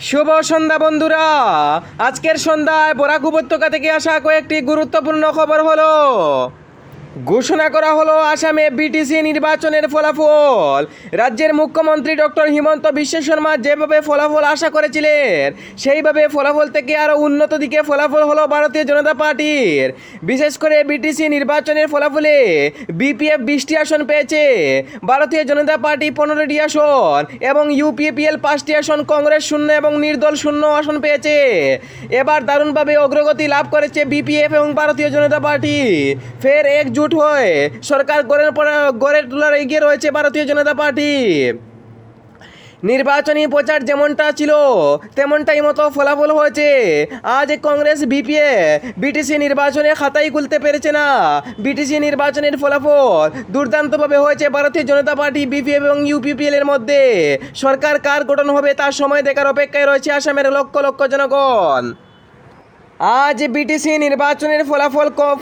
শুভ সন্ধ্যা বন্ধুরা। আজকের সন্ধ্যায় বরাক উপত্যকা থেকে আসা কয়েকটি গুরুত্বপূর্ণ খবর হলো। ঘোষণা করা হলো আসামে বিটিসি নির্বাচনের ফলাফল। রাজ্যের মুখ্যমন্ত্রী ডক্টর হিমন্ত বিশ্ব শর্মা যেভাবে ফলাফল আশা করেছিলেন সেইভাবে ফলাফল থেকে আরও উন্নত দিকে ফলাফল হলো ভারতীয় জনতা পার্টির। বিশেষ করে বিটিসি নির্বাচনের ফলাফলে বিপিএফ 20টি আসন পেয়েছে, ভারতীয় জনতা পার্টি 15টি আসন এবং ইউপিপিএল 5টি আসন, কংগ্রেস 0 এবং নির্দল 0 আসন পেয়েছে। এবার দারুণভাবে অগ্রগতি লাভ করেছে বিপিএফ এবং ভারতীয় জনতা পার্টি। ফের একজুট হয়ে সরকার গড়ে তোলার এগিয়ে রয়েছে ভারতীয় জনতা পার্টি। নির্বাচনী প্রচার যেমনটা ছিল তেমনটাই মতো ফলাফল হয়েছে। আজ কংগ্রেস বিটিসি নির্বাচনে খাতাই খুলতে পেরেছে না। বিটিসি নির্বাচনের ফলাফল দুর্দান্তভাবে হয়েছে ভারতীয় জনতা পার্টি, বিপিএফ এবং ইউপিপিএল এর মধ্যে। সরকার কার গঠন হবে তার সময় দেখার অপেক্ষায় রয়েছে আসামের লক্ষ লক্ষ জনগণ। আজ বিটিসি নির্বাচনের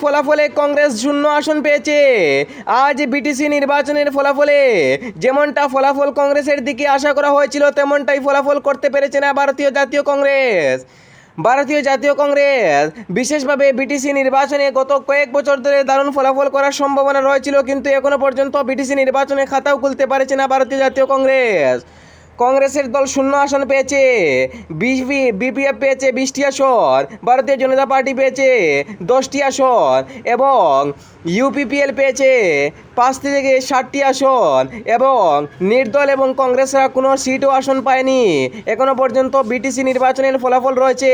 ফলাফলে কংগ্রেস 0 আসন পেয়েছে। আজ বিটিসি নির্বাচনের ফলাফলে যেমনটা ফলাফল কংগ্রেসের দিকে আশা করা হয়েছিল তেমনটাই ফলাফল করতে পেরেছে না ভারতীয় জাতীয় কংগ্রেস। ভারতীয় জাতীয় কংগ্রেস বিশেষভাবে বিটিসি নির্বাচনে গত কয়েক বছর ধরে দারুণ ফলাফল করার সম্ভাবনা রয়েছিল, কিন্তু এখনও পর্যন্ত বিটিসি নির্বাচনে খাতাও খুলতে পারেছে না ভারতীয় জাতীয় কংগ্রেস। কংগ্রেসের দল 0 আসন পেয়েছে, বিপিএফ পেয়েছে 20টি আসন, ভারতীয় জনতা পার্টি পেয়েছে 10টি আসন এবং ইউপিপিএল পেয়েছে 5 থেকে 7টি আসন এবং নির্দল এবং কংগ্রেসরা কোনো সিটও আসন পায়নি। এখনও পর্যন্ত বিটিসি নির্বাচনের ফলাফল রয়েছে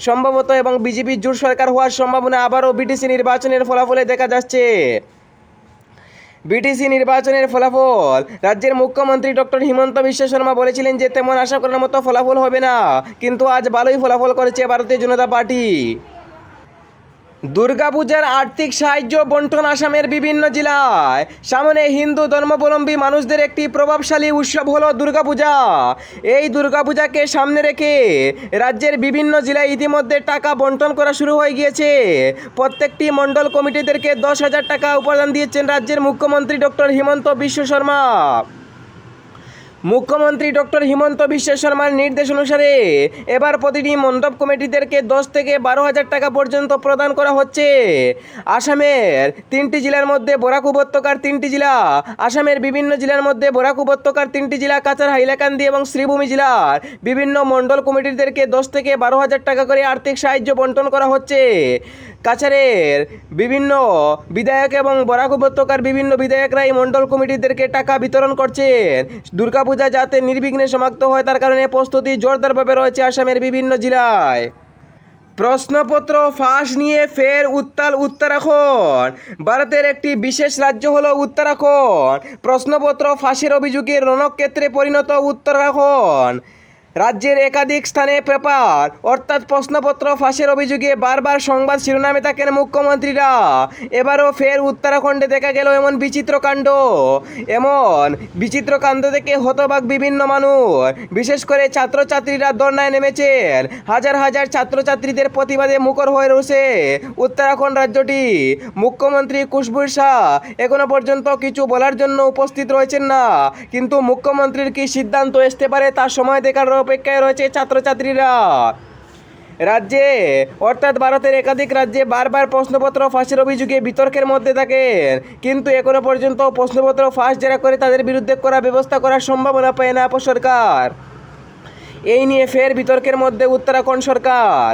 সম্ভবত এবং বিজেপি জোট সরকার হওয়ার সম্ভাবনা আবারও বিটিসি নির্বাচনের ফলাফলে দেখা যাচ্ছে। বিটিসি নির্বাচনের ফলাফল রাজ্যের মুখ্যমন্ত্রী ডক্টর হিমন্ত বিশ্ব শর্মা বলেছিলেন যে তেমন আশা করার মতো ফলাফল হবে না, কিন্তু আজ ভালোই ফলাফল করেছে ভারতীয় জনতা পার্টি। দুর্গাপূজার আর্থিক সাহায্য বন্টন আসামের বিভিন্ন জেলায়। সামনে হিন্দু ধর্মাবলম্বী মানুষদের একটি প্রভাবশালী উৎসব হলো দুর্গাপূজা। এই দুর্গাপূজাকে সামনে রেখে রাজ্যের বিভিন্ন জেলায় ইতিমধ্যে টাকা বন্টন করা শুরু হয়ে গিয়েছে। প্রত্যেকটি মণ্ডল কমিটিদেরকে 10,000 টাকা উপাদান দিয়েছেন রাজ্যের মুখ্যমন্ত্রী ডক্টর হিমন্ত বিশ্ব শর্মা। মুখ্যমন্ত্রী ডক্টর হিমন্ত বিশ্ব শর্মার নির্দেশ অনুসারে এবার প্রতিটি মণ্ডপ কমিটিদেরকে 10 থেকে 12,000 টাকা পর্যন্ত প্রদান করা হচ্ছে। আসামের 3টি জেলার মধ্যে বরাক উপত্যকার 3টি জেলা, আসামের বিভিন্ন জেলার মধ্যে বরাক উপত্যকার 3টি জেলা, কাছাড়, হাইলাকান্দি এবং শ্রীভূমি জেলার বিভিন্ন মণ্ডল কমিটিদেরকে 10 থেকে 12,000 টাকা করে আর্থিক সাহায্য বন্টন করা হচ্ছে। কাছাড়ের বিভিন্ন বিধায়ক এবং বরাক উপত্যকার বিভিন্ন বিধায়করা এই মণ্ডল কমিটিদেরকে টাকা বিতরণ করছেন। দুর্গাপূজা যাতে নির্বিঘ্নে সমাপ্ত হয় তার কারণে প্রস্তুতি জোরদারভাবে রয়েছে আসামের বিভিন্ন জেলায়। প্রশ্নপত্র ফাঁস নিয়ে ফের উত্তাল উত্তরাখণ্ড। ভারতের একটি বিশেষ রাজ্য হলো উত্তরাখণ্ড। প্রশ্নপত্র ফাঁসের অভিযোগে রণক্ষেত্রে পরিণত উত্তরাখণ্ড। রাজ্যের একাধিক স্থানে পেপার অর্থাৎ প্রশ্নপত্র ফাঁসের অভিযোগে বারবার সংবাদ শিরোনামে থাকেন মুখ্যমন্ত্রীরা। এবারও ফের উত্তরাখণ্ডে দেখা গেল এমন বিচিত্র কাণ্ড থেকে হতবাক বিভিন্ন মানুষ। বিশেষ করে ছাত্রছাত্রীরা ধর্নায় নেমেছেন। হাজার হাজার ছাত্রছাত্রীদের প্রতিবাদে মুখর হয়ে রয়েছে উত্তরাখণ্ড রাজ্যটি। মুখ্যমন্ত্রী কুশবুর শাহ এখনো পর্যন্ত কিছু বলার জন্য উপস্থিত রয়েছেন না, কিন্তু মুখ্যমন্ত্রীর কি সিদ্ধান্ত আসতে পারে তার সময় দেখার অপেক্ষায় রয়েছে ছাত্রছাত্রীরা। রাজ্যে অর্থাৎ ভারতের একাধিক রাজ্যে বারবার প্রশ্নপত্র ফাঁসের অভিযোগে বিতর্কের মধ্যে থাকেন, কিন্তু এখনো পর্যন্ত প্রশ্নপত্র ফাঁস যারা করে তাদের বিরুদ্ধে করা ব্যবস্থা করার সম্ভাবনা পায় না সরকার। এই নিয়ে ফের বিতর্কের মধ্যে উত্তরাখণ্ড সরকার।